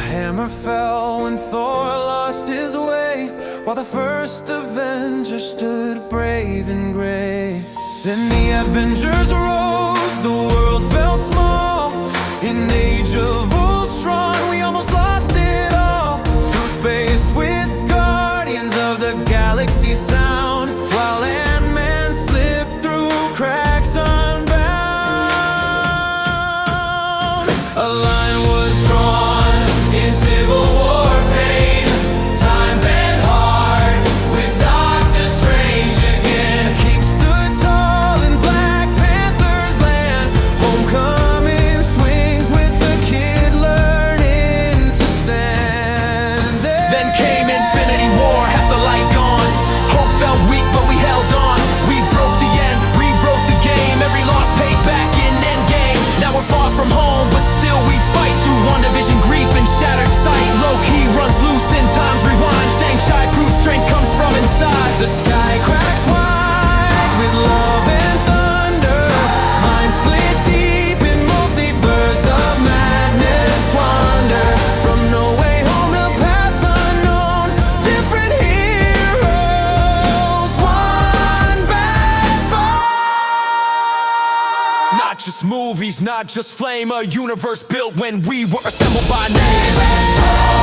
hammer fell when Thor lost his way, while the first Avenger stood brave and gray. Then the Avengers rose, the world felt small. In Age of Ultron, we almost lost it all. Through space with Guardians of the Galaxy sound, while Ant-Man slipped through cracks unbound. A line was drawn in Civil War pain. Time bent hard with Doctor Strange again. A king stood tall in Black Panther's land. Homecoming swings with the kid learning to stand there. Then came Infinity War, half the light gone. Hope felt weak, but we held on. We broke the end, rewrote the game. Every loss paid back in Endgame. Now we're far from home, but still we fight through WandaVision, grief and shattered sight. Low-key runs loose in time's rewind. Shang-Chi proves strength comes from inside. The sky cracks wide with love and thunder. Mind split deep in multiverse of madness wander. From No Way Home to paths unknown, different heroes, one backbone. Not just movies, not just flame, a universe built when we were assembled by name.